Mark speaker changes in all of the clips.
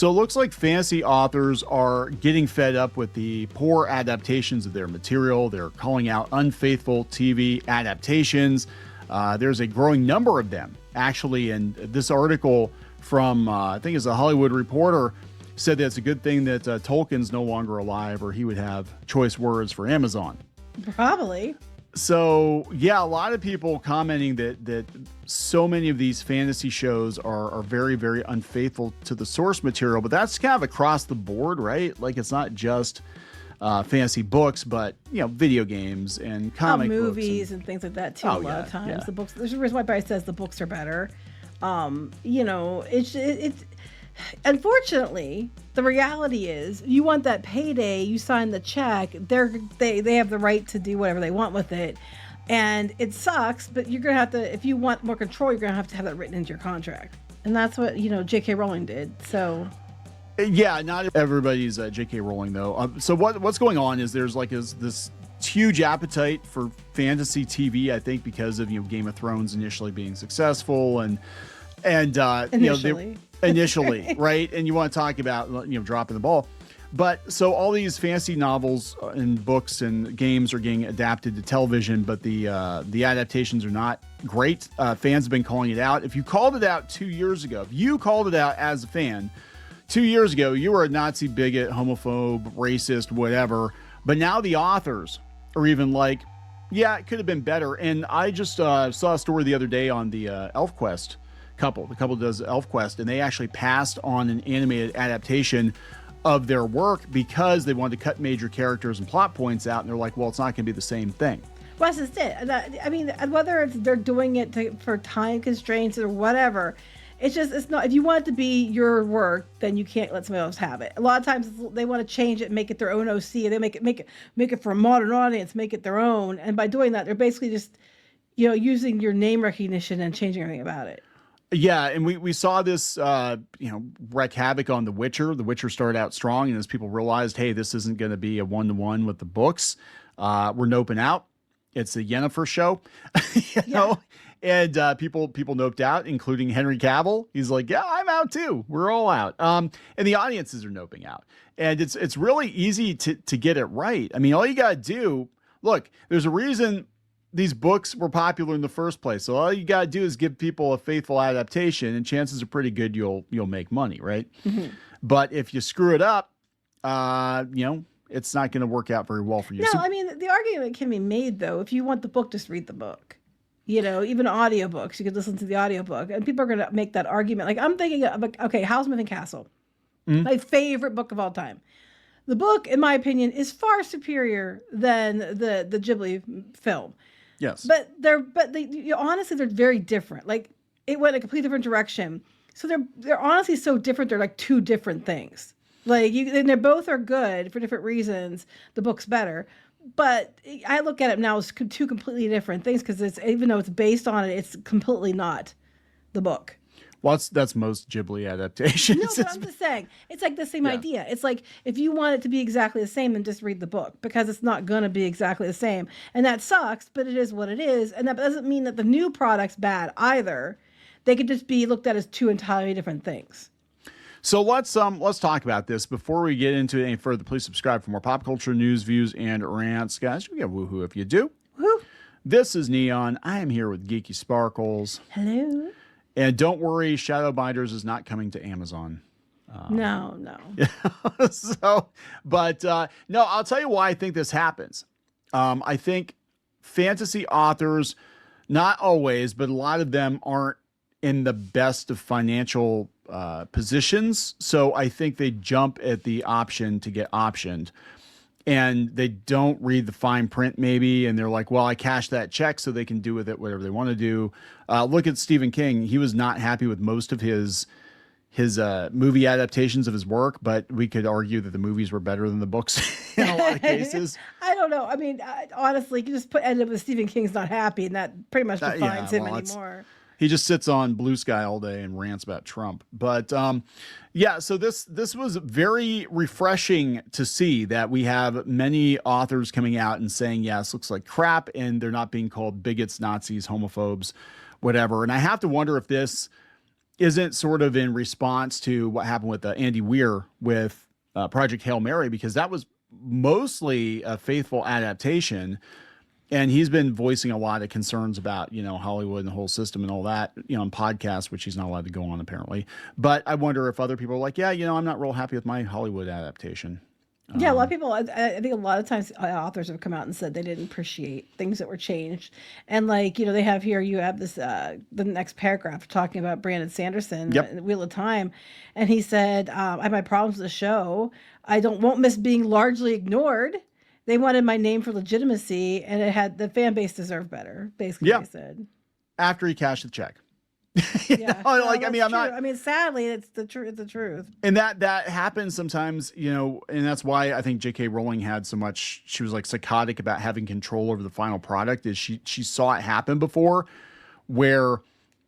Speaker 1: So it looks like fantasy authors are getting fed up with the poor adaptations of their material. They're calling out unfaithful TV adaptations. There's a growing number of them, actually. And this article from, I think it's a Hollywood Reporter, said that it's a good thing that Tolkien's no longer alive, or he would have choice words for Amazon.
Speaker 2: Probably.
Speaker 1: So, yeah, a lot of people commenting that so many of these fantasy shows are very, very unfaithful to the source material. But that's kind of across the board, right? Like, it's not just fantasy books, but, video games and comic books.
Speaker 2: Movies and things like that, too, a lot of times. Yeah. The books, there's a reason why Barry says the books are better. It's unfortunately, the reality is you want that payday, you sign the check, they have the right to do whatever they want with it. And it sucks, but you're going to have to, if you want more control, you're going to have that written into your contract. And that's what, J.K. Rowling did. So
Speaker 1: yeah, not everybody's J.K. Rowling though. So what's going on is there's like this huge appetite for fantasy TV, I think because of, Game of Thrones initially being successful and initially, right? And you want to talk about, dropping the ball. But so all these fantasy novels and books and games are getting adapted to television, but the adaptations are not great. Fans have been calling it out. If you called it out 2 years ago, if you called it out as a fan 2 years ago, you were a Nazi, bigot, homophobe, racist, whatever. But now the authors are even like, yeah, it could have been better. And I just saw a story the other day on the ElfQuest couple. The couple does ElfQuest, and they actually passed on an animated adaptation of their work because they wanted to cut major characters and plot points out, and they're like, well, it's not going to be the same thing.
Speaker 2: Well, that's just it. I mean, whether they're doing it for time constraints or whatever, it's not. If you want it to be your work, then you can't let somebody else have it. A lot of times they want to change it, and make it their own OC. They make it for a modern audience, make it their own, and by doing that, they're basically just, using your name recognition and changing everything about it.
Speaker 1: Yeah, and we saw this, wreak havoc on The Witcher. The Witcher started out strong, and as people realized, hey, this isn't going to be a one-to-one with the books, we're noping out. It's a Yennefer show, know, and people noped out, including Henry Cavill. He's like, yeah, I'm out too. We're all out. And the audiences are noping out, and it's really easy to get it right. I mean, all you got to do, look, there's a reason these books were popular in the first place. So all you got to do is give people a faithful adaptation, and chances are pretty good you'll make money, right? Mm-hmm. But if you screw it up, it's not going to work out very well for you.
Speaker 2: No, I mean, the argument can be made, though. If you want the book, just read the book. Even audiobooks, you could listen to the audiobook. And people are going to make that argument. Like, I'm thinking of, Howl's Moving Castle. Mm-hmm. My favorite book of all time. The book, in my opinion, is far superior than the Ghibli film.
Speaker 1: Yes.
Speaker 2: But honestly, they're very different. Like, it went a completely different direction. So they're honestly so different. They're like two different things. Like, and they both are good for different reasons. The book's better. But I look at it now as two completely different things, because even though it's based on it, it's completely not the book.
Speaker 1: Well, that's most Ghibli adaptations.
Speaker 2: No, but I'm just saying, it's like the same idea. It's like, if you want it to be exactly the same, then just read the book, because it's not going to be exactly the same. And that sucks, but it is what it is. And that doesn't mean that the new product's bad either. They could just be looked at as two entirely different things.
Speaker 1: So let's talk about this. Before we get into it any further, please subscribe for more pop culture news, views, and rants. Guys, we got woohoo if you do.
Speaker 2: Woohoo. This
Speaker 1: is Kneon. I am here with Geeky Sparkles.
Speaker 2: Hello.
Speaker 1: And don't worry, Shadowbinders is not coming to Amazon.
Speaker 2: No.
Speaker 1: No, I'll tell you why I think this happens. I think fantasy authors, not always, but a lot of them aren't in the best of financial positions. So I think they jump at the option to get optioned. And they don't read the fine print maybe, and they're like, well, I cashed that check so they can do with it whatever they want to do. Look at Stephen King. He was not happy with most of his movie adaptations of his work, but we could argue that the movies were better than the books in a lot of cases.
Speaker 2: I don't know. I mean, honestly, you just end up with Stephen King's not happy, and that pretty much defines him anymore.
Speaker 1: He just sits on Blue Sky all day and rants about Trump. But so this was very refreshing to see that we have many authors coming out and saying, yes, looks like crap, and they're not being called bigots, Nazis, homophobes, whatever. And I have to wonder if this isn't sort of in response to what happened with Andy Weir with Project Hail Mary, because that was mostly a faithful adaptation. And he's been voicing a lot of concerns about, Hollywood and the whole system and all that, on podcasts, which he's not allowed to go on apparently. But I wonder if other people are like, yeah, I'm not real happy with my Hollywood adaptation.
Speaker 2: Yeah, a lot of people, I think a lot of times authors have come out and said they didn't appreciate things that were changed. And they have here, you have this, the next paragraph talking about Brandon Sanderson,
Speaker 1: Yep.
Speaker 2: in the Wheel of Time. And he said, I have my problems with the show. I won't miss being largely ignored. They wanted my name for legitimacy, and the fan base deserved better, basically,
Speaker 1: Yeah.
Speaker 2: they said.
Speaker 1: After he cashed the check.
Speaker 2: Yeah.
Speaker 1: I'm
Speaker 2: true.
Speaker 1: not.
Speaker 2: I mean, sadly, it's the truth. It's the truth.
Speaker 1: And that happens sometimes, and that's why I think J.K. Rowling had so much. She was like psychotic about having control over the final product. Is she saw it happen before, where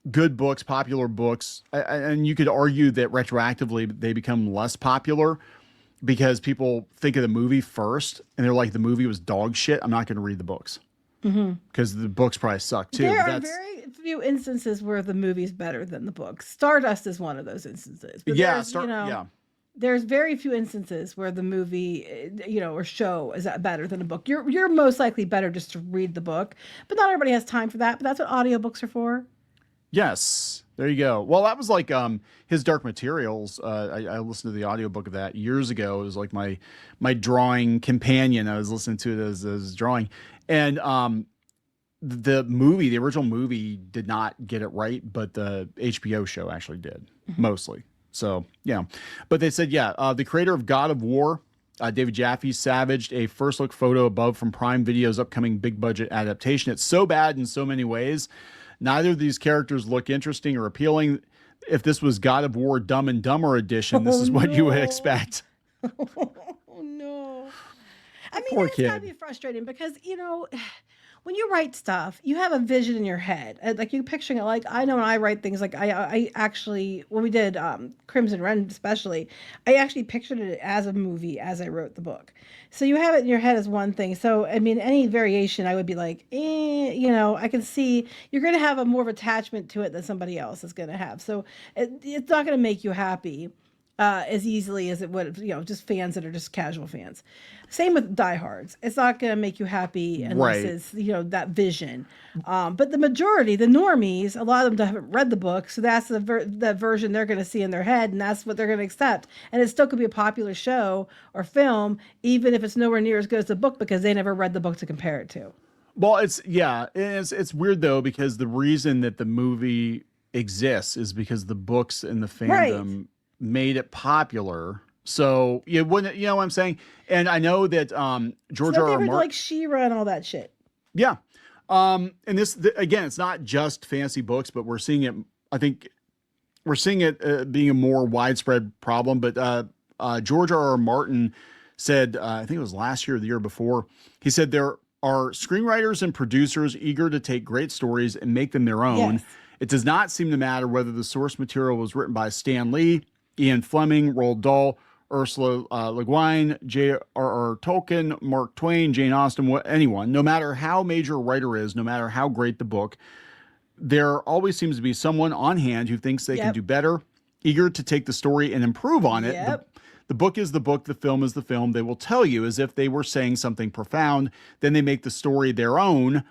Speaker 1: good books, popular books, and you could argue that retroactively they become less popular because people think of the movie first, and they're like, the movie was dog shit. I'm not going to read the books because the books probably suck too.
Speaker 2: There are very few instances where the movie's better than the book. Stardust is one of those instances. But there's very few instances where the movie, or show is better than a book. You're most likely better just to read the book, but not everybody has time for that. But that's what audiobooks are for.
Speaker 1: Yes, there you go. Well, that was like his Dark Materials. I listened to the audiobook of that years ago. It was like my drawing companion. I was listening to it as drawing. And the original movie did not get it right, but the HBO show actually did, mostly. So, yeah. But they said, the creator of God of War, David Jaffe, savaged a first look photo above from Prime Video's upcoming big budget adaptation. It's so bad in so many ways. Neither of these characters look interesting or appealing. If this was God of War Dumb and Dumber edition, this is what you would expect.
Speaker 2: Oh, no. I mean,
Speaker 1: Poor
Speaker 2: it's
Speaker 1: kid.
Speaker 2: gotta be frustrating because, when you write stuff, you have a vision in your head. Like you're picturing it. Like I know when I write things, like I actually, when we did Crimson Ren especially, I actually pictured it as a movie as I wrote the book. So you have it in your head as one thing. So, I mean, any variation, I would be like, I can see you're going to have a more of attachment to it than somebody else is going to have. So it's not going to make you happy as easily as it would, just fans that are just casual fans. Same with diehards. It's not going to make you happy unless it's, that vision. But the majority, the normies, a lot of them haven't read the book. So that's the version they're going to see in their head. And that's what they're going to accept. And it still could be a popular show or film, even if it's nowhere near as good as the book, because they never read the book to compare it to.
Speaker 1: Well, it's weird though, because the reason that the movie exists is because the books and the fandom made it popular. So you wouldn't, you know what I'm saying? And I know that George R. R. Martin,
Speaker 2: like She-Ra and all that shit.
Speaker 1: Yeah. And again, it's not just fantasy books, but we're seeing it. I think we're seeing it being a more widespread problem. But George R. R. Martin said, I think it was last year or the year before, he said there are screenwriters and producers eager to take great stories and make them their own.
Speaker 2: Yes.
Speaker 1: It does not seem to matter whether the source material was written by Stan Lee, Ian Fleming, Roald Dahl, Ursula Le Guin, J.R.R. Tolkien, Mark Twain, Jane Austen, anyone. No matter how major a writer is, no matter how great the book, there always seems to be someone on hand who thinks they can do better, eager to take the story and improve on it. The book is the book, the film is the film. They will tell you as if they were saying something profound. Then they make the story their own.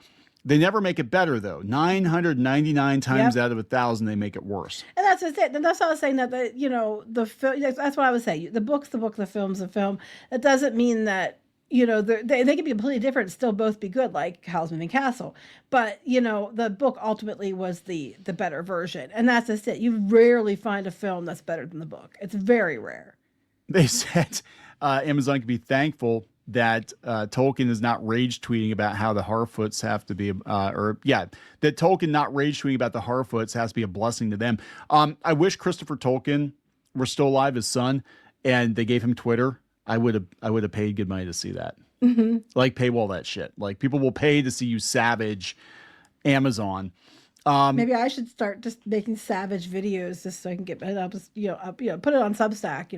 Speaker 1: They never make it better, though. 999 times out of 1,000, they make it worse.
Speaker 2: And that's it. And that's why I was saying that, the film, that's what I would say. The book's the book, the film's the film. That doesn't mean that, they can be completely different and still both be good, like Howl's Moving Castle. But, the book ultimately was the better version. And that's just it. You rarely find a film that's better than the book. It's very rare.
Speaker 1: They said Amazon can be thankful that Tolkien is not rage tweeting about how the Harfoots have to be, that Tolkien not rage tweeting about the Harfoots has to be a blessing to them. I wish Christopher Tolkien were still alive, his son, and they gave him Twitter. I would have paid good money to see that. Mm-hmm. Like paywall that shit. Like people will pay to see you savage Amazon.
Speaker 2: Maybe I should start just making savage videos just so I can get it up, put it on Substack,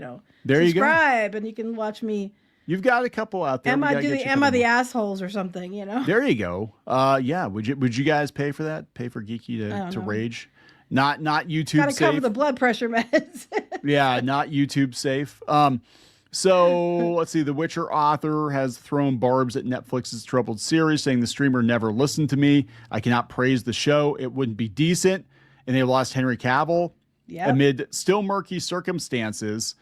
Speaker 1: There you go.
Speaker 2: Subscribe and you can watch me.
Speaker 1: You've got a couple out there.
Speaker 2: Emma the assholes or something,
Speaker 1: There you go. Would you guys pay for that? Pay for Geeky to rage Not YouTube
Speaker 2: Got to cover
Speaker 1: safe.
Speaker 2: the blood pressure meds.
Speaker 1: Yeah, not YouTube safe. So let's see. The Witcher author has thrown barbs at Netflix's troubled series, saying the streamer never listened to me. I cannot praise the show. It wouldn't be decent. And they lost Henry Cavill amid still murky circumstances,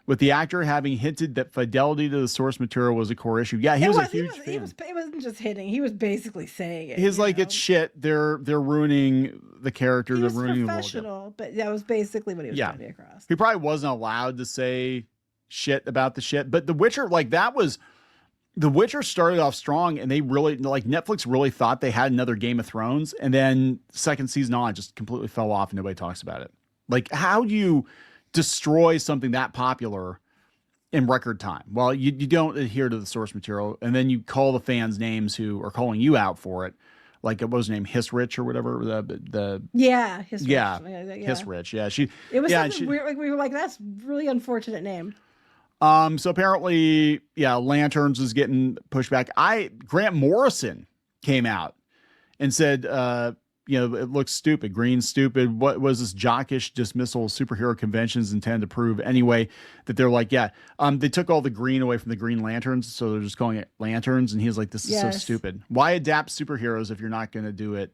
Speaker 1: with the actor having hinted that fidelity to the source material was a core issue. Yeah, he was a huge fan.
Speaker 2: It wasn't just hitting. He was basically saying it.
Speaker 1: He's like, it's shit. They're ruining the character. They're ruining the world.
Speaker 2: But that was basically what he was trying to get across.
Speaker 1: He probably wasn't allowed to say shit about the shit. But The Witcher, like The Witcher started off strong, and they really, like, Netflix really thought they had another Game of Thrones, and then second season on, it just completely fell off and nobody talks about it. Like, how do you destroy something that popular in record time? Well, you don't adhere to the source material, and then you call the fans names who are calling you out for it. Like, what was her name? Hissrich or whatever. Hissrich. Hissrich. Yeah,
Speaker 2: it was something weird. Like, we were like, that's really unfortunate name.
Speaker 1: So apparently, Lanterns is getting pushback. Grant Morrison came out and said, it looks stupid. Green's stupid. What was this jockish dismissal of superhero conventions intended to prove anyway? That they're like, they took all the green away from the Green Lanterns, so they're just calling it Lanterns. And he's like, this is so stupid. Why adapt superheroes if you're not going to do it?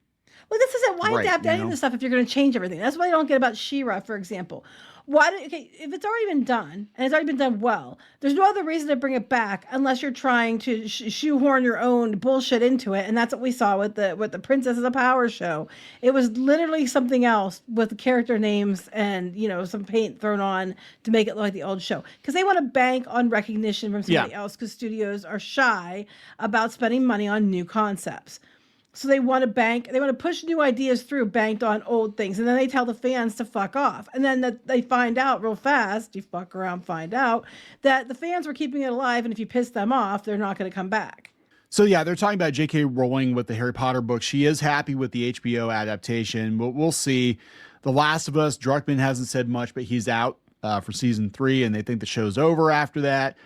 Speaker 2: Well, this is it. Why adapt any of this stuff if you're going to change everything? That's what I don't get about She-Ra, for example. If it's already been done and it's already been done well, there's no other reason to bring it back unless you're trying to shoehorn your own bullshit into it. And that's what we saw with the Princess of the Power show. It was literally something else with character names and, some paint thrown on to make it look like the old show. Because they want to bank on recognition from somebody else, because studios are shy about spending money on new concepts. So they want to push new ideas through banked on old things. And then they tell the fans to fuck off. And then they find out real fast, you fuck around, find out that the fans were keeping it alive. And if you piss them off, they're not going to come back.
Speaker 1: So they're talking about J.K. Rowling with the Harry Potter book. She is happy with the HBO adaptation. We'll see. The Last of Us, Druckmann hasn't said much, but he's out for season 3, and they think the show's over after that.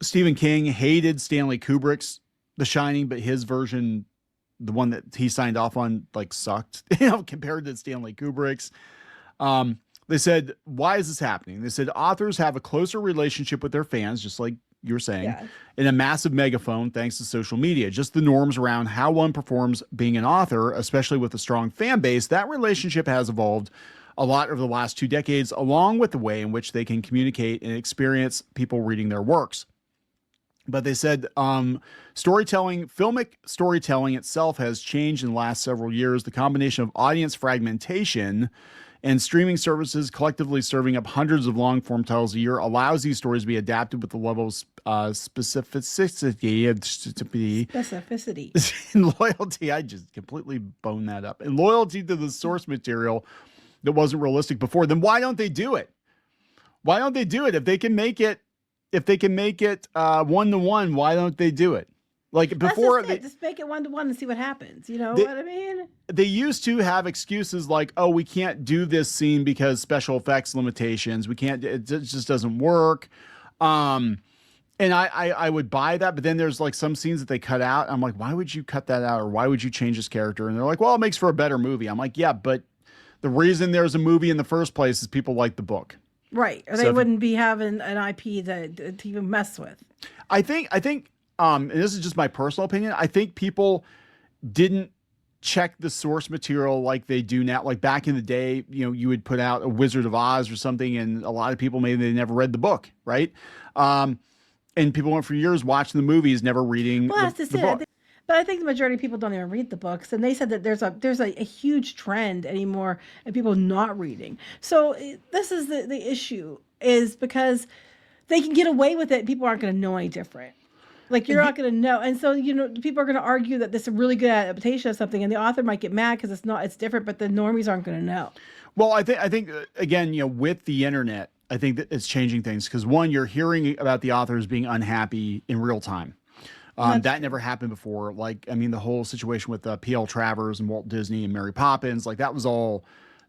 Speaker 1: Stephen King hated Stanley Kubrick's The Shining, but his version, the one that he signed off on, sucked, compared to Stanley Kubrick's. They said, why is this happening? They said authors have a closer relationship with their fans, just like you were saying, in a massive megaphone, thanks to social media. Just the norms around how one performs being an author, especially with a strong fan base, that relationship has evolved a lot over the last 2 decades, along with the way in which they can communicate and experience people reading their works. But they said filmic storytelling itself has changed in the last several years. The combination of audience fragmentation and streaming services collectively serving up hundreds of long-form titles a year allows these stories to be adapted with the level of specificity and loyalty. I just completely boned that up. And loyalty to the source material that wasn't realistic before. Then why don't they do it? Why don't they do it? If they can make it 1-to-1, why don't they do it? Like before,
Speaker 2: just make it 1-to-1 and see what happens. You know what I mean?
Speaker 1: They used to have excuses like, "Oh, we can't do this scene because special effects limitations. We can't. It just doesn't work." And I would buy that, but then there's some scenes that they cut out. I'm like, why would you cut that out, or why would you change this character? And they're like, well, it makes for a better movie. I'm like, yeah, but the reason there's a movie in the first place is people like the book.
Speaker 2: Right. Or they wouldn't be having an IP to even mess with.
Speaker 1: I think, and this is just my personal opinion, I think people didn't check the source material like they do now. Like back in the day, you would put out a Wizard of Oz or something, and a lot of people, maybe they never read the book, right? And people went for years watching the movies, never reading the book.
Speaker 2: But I think the majority of people don't even read the books, and they said that there's a huge trend anymore of people not reading. So this is the issue, is because they can get away with it. People aren't going to know any different. Like, you're not going to know. And so, people are going to argue that this is a really good adaptation of something, and the author might get mad because it's different, but the normies aren't going to know. Well,
Speaker 1: I think again, with the internet, I think that it's changing things, because one, you're hearing about the authors being unhappy in real time. That never happened before. The whole situation with P.L. Travers and Walt Disney and Mary Poppins, that was all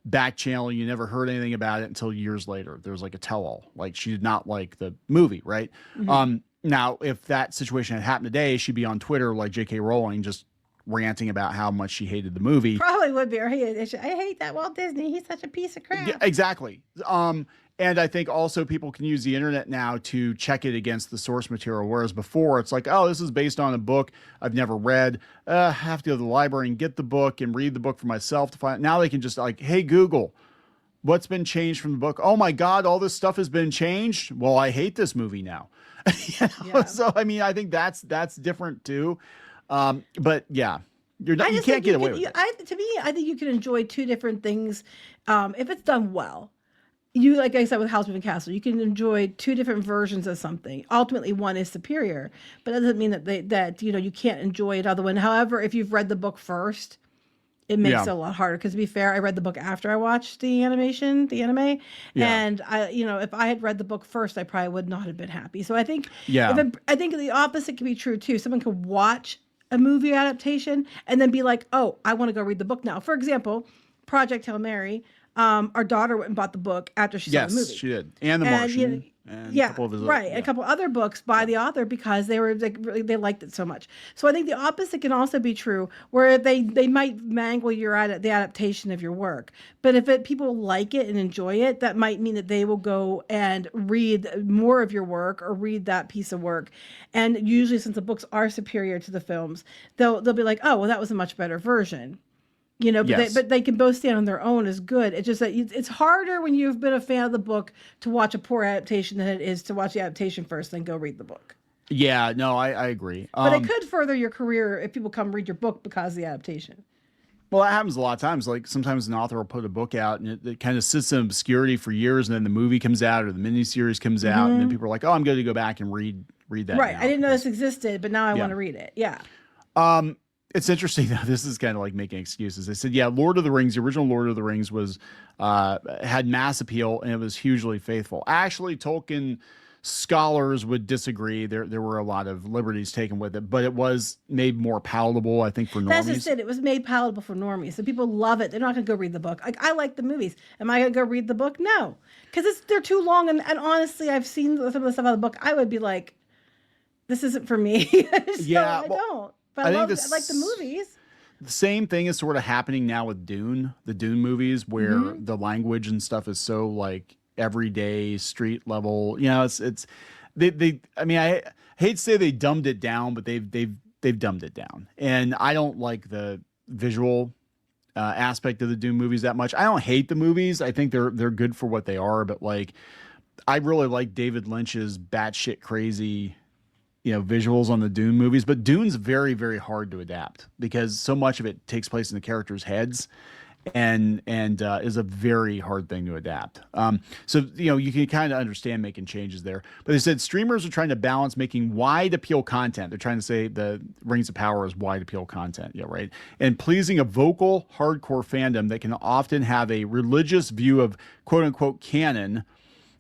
Speaker 1: back channel. You never heard anything about it until years later. There was a tell-all. She did not like the movie, right? Mm-hmm. Now, if that situation had happened today, she'd be on Twitter like J.K. Rowling, just ranting about how much she hated the movie.
Speaker 2: Probably would be. Or I hate that Walt Disney. He's such a piece of crap.
Speaker 1: Yeah, exactly. And I think also people can use the internet now to check it against the source material. Whereas before it's like, oh, this is based on a book I've never read. I have to go to the library and get the book and read the book for myself to find. Now they can just like, hey, Google, what's been changed from the book? Oh my God, all this stuff has been changed. Well, I hate this movie now.
Speaker 2: Yeah.
Speaker 1: So, I mean, I think that's different too. But yeah, you can't get away with it.
Speaker 2: To me, I think you can enjoy two different things if it's done well. You, like I said with House Moving Castle, you can enjoy two different versions of something. Ultimately, one is superior, but that doesn't mean that you can't enjoy another one. However, if you've read the book first, it makes it a lot harder. Because to be fair, I read the book after I watched the anime, and if I had read the book first, I probably would not have been happy. So I think, I think the opposite can be true too. Someone can watch a movie adaptation and then be like, "Oh, I want to go read the book now." For example, Project Hail Mary. Our daughter went and bought the book after she saw the movie.
Speaker 1: Yes, she did, and The Martian. And a couple of his
Speaker 2: and a couple other books by the author because they were like they liked it so much. So I think the opposite can also be true, where they might mangle the adaptation of your work, but if people like it and enjoy it, that might mean that they will go and read more of your work or read that piece of work. And usually, since the books are superior to the films, they'll be like, oh, well, that was a much better version. But they can both stand on their own as good. It's just that it's harder when you've been a fan of the book to watch a poor adaptation than it is to watch the adaptation first, then go read the book.
Speaker 1: Yeah, no, I agree.
Speaker 2: But it could further your career if people come read your book because of the adaptation.
Speaker 1: Well, that happens a lot of times. Like sometimes an author will put a book out and it kind of sits in obscurity for years, and then the movie comes out or the miniseries comes out, and then people are like, "Oh, I'm going to go back and read that."
Speaker 2: Right.
Speaker 1: now.
Speaker 2: I didn't know this existed, but now I want to read it. Yeah.
Speaker 1: It's interesting though. This is kind of like making excuses. They said, yeah, Lord of the Rings, the original Lord of the Rings was had mass appeal and it was hugely faithful. Actually, Tolkien scholars would disagree. There were a lot of liberties taken with it, but it was made more palatable, I think, for normies.
Speaker 2: That's just it. It was made palatable for normies. So people love it. They're not going to go read the book. Like, I like the movies. Am I going to go read the book? No, because they're too long. And honestly, I've seen some of the stuff out of the book. I would be like, this isn't for me. I don't. But I like the movies.
Speaker 1: The same thing is sort of happening now with the Dune movies, where the language and stuff is so like everyday street level. It's I mean, I hate to say they dumbed it down, but they've dumbed it down. And I don't like the visual aspect of the Dune movies that much. I don't hate the movies. I think they're good for what they are, but like I really like David Lynch's batshit crazy visuals on the Dune movies, but Dune's very, very hard to adapt because so much of it takes place in the characters' heads and is a very hard thing to adapt. So you can kind of understand making changes there. But they said streamers are trying to balance making wide appeal content. They're trying to say the Rings of Power is wide appeal content, right? And pleasing a vocal, hardcore fandom that can often have a religious view of quote unquote canon,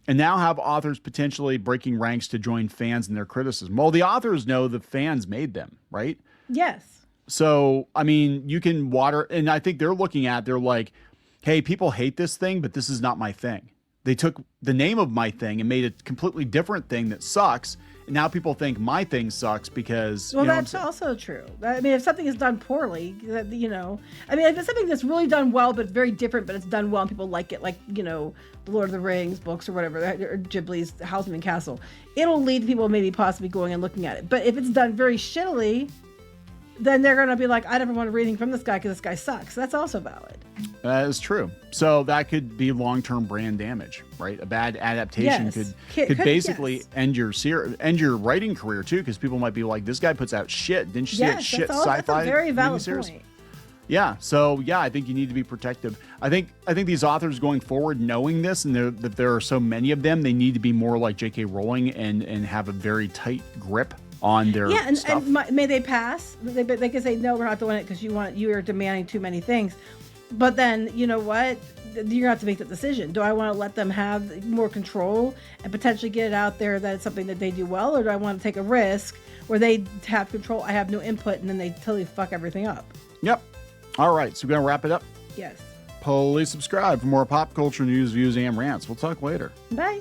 Speaker 1: and now have authors potentially breaking ranks to join fans in their criticism. Well, the authors know the fans made them, right?
Speaker 2: Yes.
Speaker 1: So, I mean, you can and I think they're like, hey, people hate this thing, but this is not my thing. They took the name of my thing and made a completely different thing that sucks. And now people think my thing sucks because...
Speaker 2: Well, that's also true. I mean, if something is done poorly, I mean, if it's something that's really done well, but it's very different, but it's done well and people like it, like, the Lord of the Rings books or whatever, or Ghibli's House and Castle, it'll lead to people maybe possibly going and looking at it. But if it's done very shittily, then they're going to be like, I never want to read anything from this guy because this guy sucks. That's also valid.
Speaker 1: That is true. So that could be long-term brand damage, right? A bad adaptation could basically end your writing career too, because people might be like, this guy puts out shit. Didn't you see that shit sci-fi?
Speaker 2: That's a very valid point.
Speaker 1: Yeah. So yeah, I think you need to be protective. I think these authors going forward, knowing this and that there are so many of them, they need to be more like J.K. Rowling and have a very tight grip on their stuff.
Speaker 2: And may they pass? They can say, no, we're not doing it because you are demanding too many things. But then, you know what? You're going to have to make the decision. Do I want to let them have more control and potentially get it out there that it's something that they do well? Or do I want to take a risk where they have control, I have no input, and then they totally fuck everything up?
Speaker 1: Yep. All right. So we're going to wrap it up?
Speaker 2: Yes.
Speaker 1: Please subscribe for more pop culture news, views, and rants. We'll talk later.
Speaker 2: Bye.